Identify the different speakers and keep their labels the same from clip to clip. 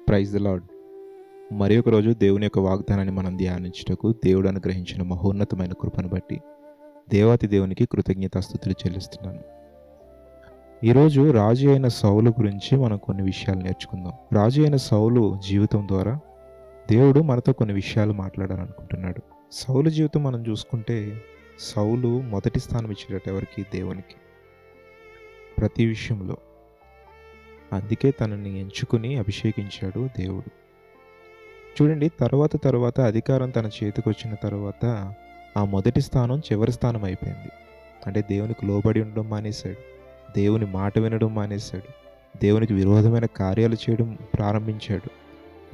Speaker 1: Praise the lord. మరి ఒక రోజు దేవుని యొక్క వాగ్దానాన్ని మనం ధ్యానించుటకు దేవుడు అనుగ్రహించిన మహోన్నతమైన కృపను బట్టి దేవాతి దేవునికి కృతజ్ఞతాస్తుతులు చెల్లిస్తున్నాను. ఈరోజు రాజు అయిన సౌలు గురించి మనం కొన్ని విషయాలు నేర్చుకుందాం. రాజు అయిన సౌలు జీవితం ద్వారా దేవుడు మనతో కొన్ని విషయాలు మాట్లాడాలనుకుంటున్నాడు. సౌలు జీవితం మనం చూసుకుంటే సౌలు మొదటి స్థానం ఇచ్చేటట్టు ఎవరికి? దేవునికి. ప్రతి విషయంలో. అందుకే తనని ఎంచుకుని అభిషేకించాడు దేవుడు. చూడండి, తర్వాత అధికారం తన చేతికి వచ్చిన తర్వాత ఆ మొదటి స్థానం చివరి స్థానం అయిపోయింది. అంటే దేవునికి లోబడి ఉండడం మానేశాడు, దేవుని మాట వినడం మానేశాడు, దేవునికి విరోధమైన కార్యాలు చేయడం ప్రారంభించాడు.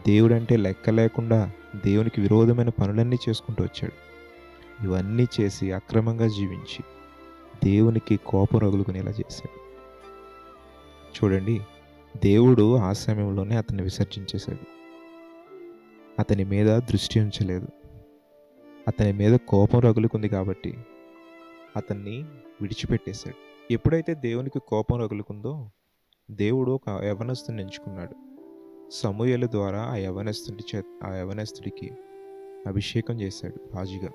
Speaker 1: దేవుడంటే లెక్క లేకుండా దేవునికి విరోధమైన పనులన్నీ చేసుకుంటూ వచ్చాడు. ఇవన్నీ చేసి అక్రమంగా జీవించి దేవునికి కోపం రగులుకునేలా చేశాడు. చూడండి, దేవుడు ఆ సమయంలోనే అతన్ని విసర్జించేశాడు. అతని మీద దృష్టి ఉంచలేదు. అతని మీద కోపం రగులుకుంది కాబట్టి అతన్ని విడిచిపెట్టేశాడు. ఎప్పుడైతే దేవునికి కోపం రగులుకుందో దేవుడు ఒక యవనస్తుని ఎంచుకున్నాడు. సమూయేలు ద్వారా ఆ యవనస్తుడికి అభిషేకం చేశాడు రాజుగా.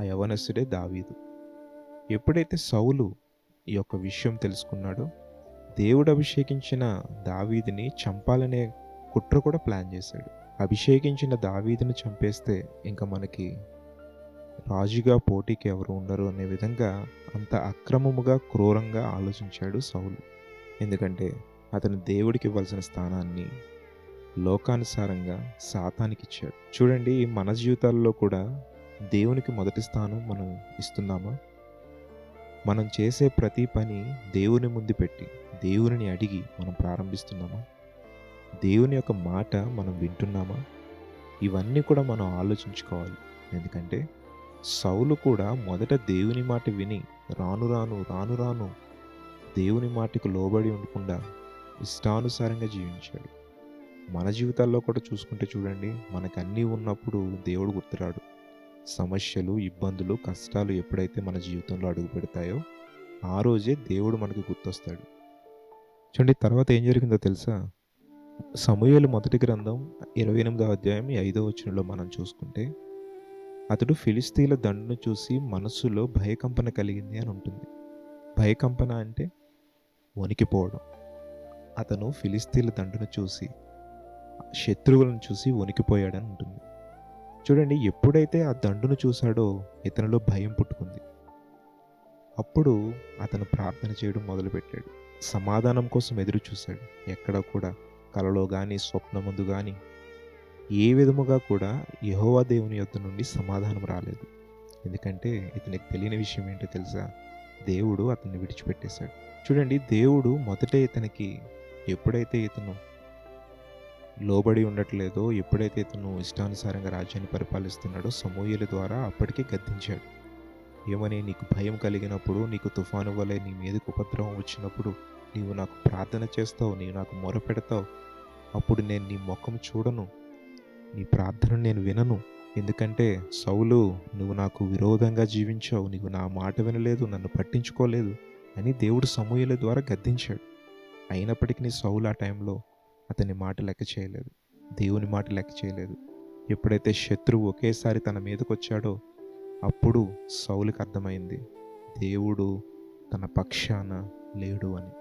Speaker 1: ఆ యవనస్తుడే దావీదు. ఎప్పుడైతే సౌలు ఈ యొక్క విషయం తెలుసుకున్నాడో దేవుడు అభిషేకించిన దావీదుని చంపాలనే కుట్ర కూడా ప్లాన్ చేశాడు. అభిషేకించిన దావీదును చంపేస్తే ఇంకా మనకి రాజుగా పోటీకి ఎవరు ఉండరు అనే విధంగా అంత అక్రమముగా క్రూరంగా ఆలోచించాడు సౌలు. ఎందుకంటే అతను దేవుడికి ఇవ్వాల్సిన స్థానాన్ని లోకానుసారంగా సాతానికి ఇచ్చాడు. చూడండి, మన జీవితాల్లో కూడా దేవునికి మొదటి స్థానం మనం ఇస్తున్నామా? మనం చేసే ప్రతి పని దేవుని ముందు పెట్టి దేవుని అడిగి మనం ప్రారంభిస్తున్నామా? దేవుని యొక్క మాట మనం వింటున్నామా? ఇవన్నీ కూడా మనం ఆలోచించుకోవాలి. ఎందుకంటే సౌలు కూడా మొదట దేవుని మాట విని రాను రాను దేవుని మాటకు లోబడి ఉండకుండా ఇష్టానుసారంగా జీవించాడు. మన జీవితాల్లో కూడా చూసుకుంటే చూడండి, మనకు అన్నీ ఉన్నప్పుడు దేవుడు గుర్తురాడు. సమస్యలు, ఇబ్బందులు, కష్టాలు ఎప్పుడైతే మన జీవితంలో అడుగు పెడతాయో ఆ రోజే దేవుడు మనకు గుర్తొస్తాడు. చూడండి, తర్వాత ఏం జరిగిందో తెలుసా? సమూయేలు మొదటి గ్రంథం 28వ అధ్యాయం 5వ వచనంలో మనం చూసుకుంటే అతడు ఫిలిస్తీన్ల దండును చూసి మనస్సులో భయకంపన కలిగింది అని ఉంటుంది. భయకంపన అంటే వణికిపోవడం. అతను ఫిలిస్తీన్ల దండును చూసి శత్రువులను చూసి వణికిపోయాడని ఉంటుంది. చూడండి, ఎప్పుడైతే ఆ దండును చూశాడో ఇతనిలో భయం పుట్టుకుంది. అప్పుడు అతను ప్రార్థన చేయడం మొదలుపెట్టాడు. సమాధానం కోసం ఎదురు చూశాడు. ఎక్కడ కూడా కలలో కానీ స్వప్నమందు కానీ ఏ విధముగా కూడా యెహోవా దేవుని యొద్ద నుండి సమాధానం రాలేదు. ఎందుకంటే ఇతనికి తెలియని విషయం ఏంటో తెలుసా? దేవుడు అతన్ని విడిచిపెట్టేశాడు. చూడండి, దేవుడు మొదటే ఇతనికి ఎప్పుడైతే ఇతను లోబడి ఉండట్లేదో, ఎప్పుడైతే ఇతను ఇష్టానుసారంగా రాజ్యాన్ని పరిపాలిస్తున్నాడో సమూయేలు ద్వారా అప్పటికే గద్దించాడు. ఏమని? నీకు భయం కలిగినప్పుడు, నీకు తుఫాను వలె నీ మీదకు ఉపద్రవం వచ్చినప్పుడు నీవు నాకు ప్రార్థన చేస్తావు, నీవు నాకు మొరపెడతావు. అప్పుడు నేను నీ ముఖం చూడను, నీ ప్రార్థన నేను వినను. ఎందుకంటే సౌలు, నువ్వు నాకు విరోధంగా జీవించావు, నీవు నా మాట వినలేదు, నన్ను పట్టించుకోలేదు అని దేవుడు సమూయేలు ద్వారా గద్దించాడు. అయినప్పటికీ సౌలు ఆ టైంలో అతని మాట లెక్క చేయలేదు, దేవుని మాట లెక్క చేయలేదు. ఎప్పుడైతే శత్రువు ఒకేసారి తన మీదకి వచ్చాడో అప్పుడు సౌలుకి అర్థమైంది దేవుడు తన పక్షాన లేడు అని.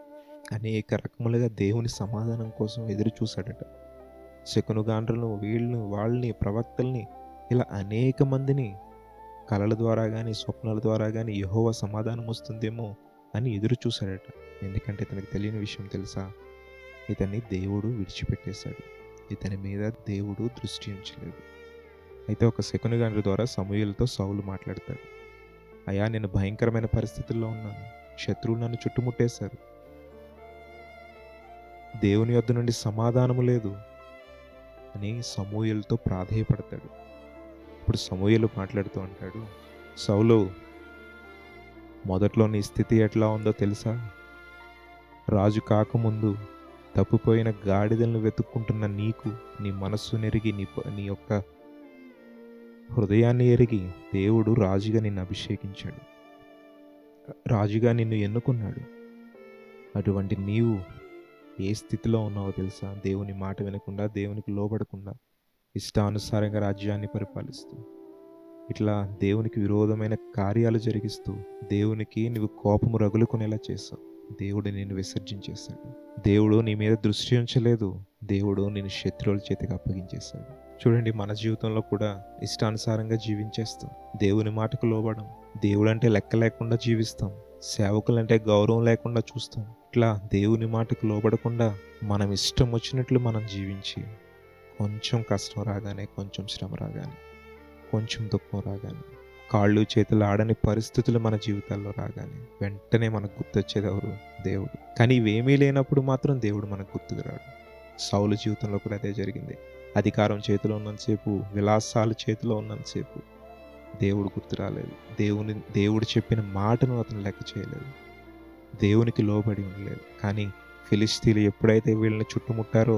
Speaker 1: అనేక రకములుగా దేవుని సమాధానం కోసం ఎదురు చూశాడట. శకునగాండ్రులను, వాళ్ళని, ప్రవక్తల్ని, ఇలా అనేక మందిని కలల ద్వారా కానీ స్వప్నాల ద్వారా కానీ యెహోవా సమాధానం వస్తుందేమో అని ఎదురు చూశాడట. ఎందుకంటే ఇతనికి తెలియని విషయం తెలుసా? ఇతన్ని దేవుడు విడిచిపెట్టేశాడు. ఇతని మీద దేవుడు దృష్టి ఉంచలేదు. అయితే ఒక శకునగాండ్రు ద్వారా సమూయేలుతో సౌలు మాట్లాడతాడు. అయ్యా, నేను భయంకరమైన పరిస్థితుల్లో ఉన్నాను, శత్రువులు నన్ను చుట్టుముట్టేశారు, దేవుని యొద్ద నుండి సమాధానము లేదు అని సమూయేలుతో ప్రాధేయపడతాడు. ఇప్పుడు సమూయేలు మాట్లాడుతూ అంటాడు, సౌలు, మొదట్లో నీ స్థితి ఎట్లా ఉందో తెలుసా? రాజు కాకముందు తప్పిపోయిన గాడిదలను వెతుక్కుంటున్న నీకు నీ మనస్సును ఎరిగి నీ యొక్క హృదయాన్ని ఎరిగి దేవుడు రాజుగా నిన్ను అభిషేకించాడు, రాజుగా నిన్ను ఎన్నుకున్నాడు. అటువంటి నీవు ఏ స్థితిలో ఉన్నావో తెలుసా? దేవుని మాట వినకుండా, దేవునికి లోబడకుండా, ఇష్టానుసారంగా రాజ్యాన్ని పరిపాలిస్తూ, ఇట్లా దేవునికి విరోధమైన కార్యాలు జరిగిస్తూ, దేవునికి నువ్వు కోపము రగులుకునేలా చేశావు. దేవుడు నిన్ను విసర్జించేశాడు. దేవుడు నీ మీద దృష్టి ఉంచలేదు. దేవుడు నిన్ను శత్రువుల చేతికి అప్పగించేశాడు. చూడండి, మన జీవితంలో కూడా ఇష్టానుసారంగా జీవించేస్తాం. దేవుని మాటకు లోబడం. దేవుడంటే లెక్క లేకుండా జీవిస్తాం. సేవకులంటే గౌరవం లేకుండా చూస్తాం. ఇట్లా దేవుని మాటకు లోబడకుండా మనం ఇష్టం వచ్చినట్లు మనం జీవించి, కొంచెం కష్టం రాగానే, కొంచెం శ్రమ రాగానే, కొంచెం దుఃఖం రాగానే, కాళ్ళు చేతులు ఆడని పరిస్థితులు మన జీవితాల్లో రాగానే వెంటనే మనకు గుర్తొచ్చేది ఎవరు? దేవుడు. కానీ ఇవేమీ లేనప్పుడు మాత్రం దేవుడు మనకు గుర్తుకు రాడు. సౌలు జీవితంలో కూడా అదే జరిగింది. అధికారం చేతిలో ఉన్నంతసేపు, విలాసాలు చేతిలో ఉన్నంతసేపు దేవుడు గుర్తు రాలేదు. దేవుడు చెప్పిన మాటను అతను లెక్క చేయలేదు. దేవునికి లోబడి ఉండలేదు. కానీ ఫిలిష్తీయులు ఎప్పుడైతే వీళ్ళని చుట్టుముట్టారో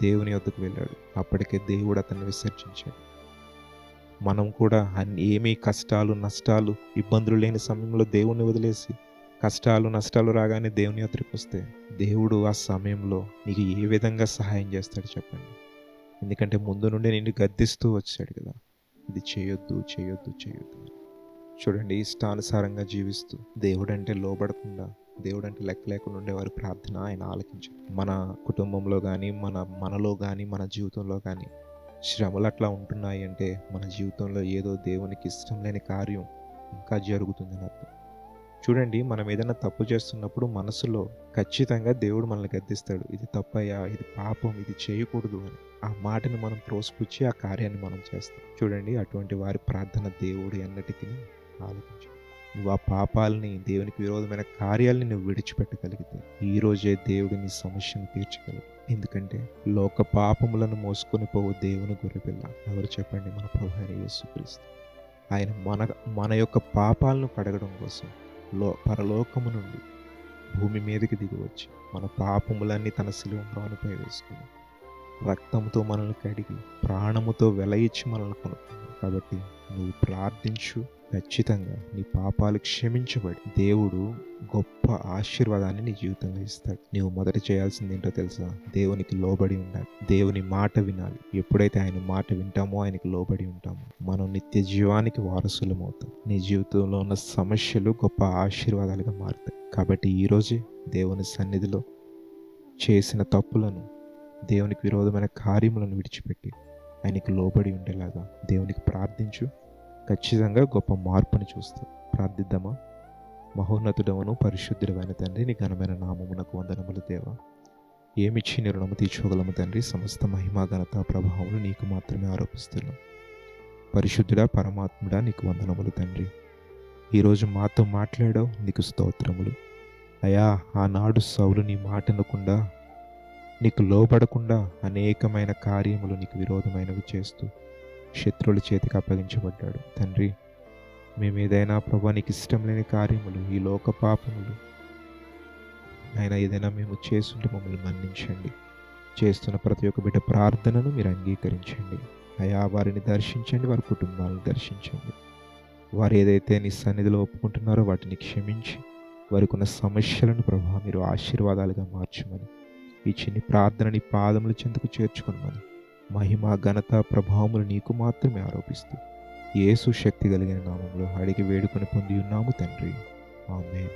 Speaker 1: దేవుని వద్దకు వెళ్ళాడు. అప్పటికే దేవుడు అతన్ని విసర్జించాడు. మనం కూడా ఏమీ కష్టాలు, నష్టాలు, ఇబ్బందులు లేని సమయంలో దేవుణ్ణి వదిలేసి, కష్టాలు, నష్టాలు రాగానే దేవుని వద్దకు వస్తే దేవుడు ఆ సమయంలో నీకు ఏ విధంగా సహాయం చేస్తాడు చెప్పండి? ఎందుకంటే ముందు నుండి నిన్ను గద్దిస్తూ వచ్చాడు కదా, ఇది చేయొద్దు, చేయొద్దు, చేయొద్దు. చూడండి, ఇష్టానుసారంగా జీవిస్తూ, దేవుడంటే లోబడకుండా, దేవుడంటే లెక్క లేకుండా ఉండేవారి ప్రార్థన ఆయన ఆలకించాడు. మన కుటుంబంలో కానీ, మనలో కానీ, మన జీవితంలో కానీ శ్రమలు అట్లా ఉంటున్నాయి అంటే మన జీవితంలో ఏదో దేవునికి ఇష్టం లేని కార్యం ఇంకా జరుగుతుందని అర్థం. చూడండి, మనం ఏదైనా తప్పు చేస్తున్నప్పుడు మనసులో ఖచ్చితంగా దేవుడు మనల్ని గద్దిస్తాడు. ఇది తప్పయ్యా, ఇది పాపం, ఇది చేయకూడదు అని. ఆ మాటని మనం త్రోసిపుచ్చి ఆ కార్యాన్ని మనం చేస్తాం. చూడండి, అటువంటి వారి ప్రార్థన దేవుడు ఎన్నటికీ ఆలకించాడు. నువ్వు ఆ పాపాలని, దేవునికి విరోధమైన కార్యాలని నువ్వు విడిచిపెట్టగలిగితే ఈ రోజే దేవుడు నీ సమస్యను తీర్చగలడు. ఎందుకంటే లోక పాపములను మోసుకొని పోవు దేవుని గొర్రెపిల్ల ఎవరు చెప్పండి? మన ప్రభువైన యేసుక్రీస్తు. ఆయన మన యొక్క పాపాలను కడగడం కోసం పరలోకము నుండి భూమి మీదకి దిగివచ్చి మన పాపములన్నీ తన శిలువ మ్రానుపై వేసుకుని రక్తంతో మనల్ని కడిగి ప్రాణముతో వెలయిచ్చి మనల్ని కొనుక్కున్నాడు. కాబట్టి నువ్వు ప్రార్థించు, ఖచ్చితంగా నీ పాపాలు క్షమించబడి దేవుడు గొప్ప ఆశీర్వాదాన్ని నీ జీవితంలో ఇస్తాడు. నీవు మొదట చేయాల్సింది ఏంటో తెలుసా? దేవునికి లోబడి ఉండాలి. దేవుని మాట వినాలి. ఎప్పుడైతే ఆయన మాట వింటామో, ఆయనకి లోబడి ఉంటామో, మనం నిత్య జీవానికి వారసులం అవుతాం. నీ జీవితంలో ఉన్న సమస్యలు గొప్ప ఆశీర్వాదాలుగా మారుతాయి. కాబట్టి ఈరోజే దేవుని సన్నిధిలో చేసిన తప్పులను, దేవునికి విరోధమైన కార్యములను విడిచిపెట్టి ఆయనకి లోబడి ఉండేలాగా దేవునికి ప్రార్థించు. ఖచ్చితంగా గొప్ప మార్పుని చూస్తాం. ప్రార్థిద్దామా? మహోన్నతుడవను పరిశుద్ధుడైన తండ్రి, నీ ఘనమైన నామమునకు వందనములు దేవా. ఏమిచ్చి నీ రుణము తీర్చుకోగలము తండ్రి? సమస్త మహిమా ఘనత ప్రభావములు నీకు మాత్రమే ఆరోపిస్తున్నాం. పరిశుద్ధుడా, పరమాత్ముడా, నీకు వందనములు తండ్రి. ఈరోజు మాతో మాట్లాడావు, నీకు స్తోత్రములు అయా. ఆనాడు సౌలు నీ మాట వినకుండా, నీకు లోబడకుండా అనేకమైన కార్యములు నీకు విరోధమైనవి చేస్తూ శత్రువుల చేతికి అప్పగించబడ్డాడు తండ్రి. మేము ఏదైనా ప్రభా నీకు ఇష్టం లేని కార్యములు, ఈ లోక పాపములు ఆయన ఏదైనా మేము చేస్తుంటే మమ్మల్ని మన్నించండి. చేస్తున్న ప్రతి ఒక్క బిడ్డ ప్రార్థనను మీరు అంగీకరించండి అయా. వారిని దర్శించండి, వారి కుటుంబాలను దర్శించండి. వారు ఏదైతే నీ సన్నిధిలో ఒప్పుకుంటున్నారో వాటిని క్షమించి, వారికి ఉన్న సమస్యలను ప్రభా మీరు ఆశీర్వాదాలుగా మార్చమని, ఈ చిన్ని ప్రార్థనని పాదముల చెంతకు చేర్చుకొనమని, మహిమ ఘనత ప్రభావములు నీకు మాత్రమే ఆరోపిస్తూ యేసు శక్తి కలిగిన నామంలో అడిగి వేడుకొని పొంది ఉన్నాము తండ్రి. ఆమేన్.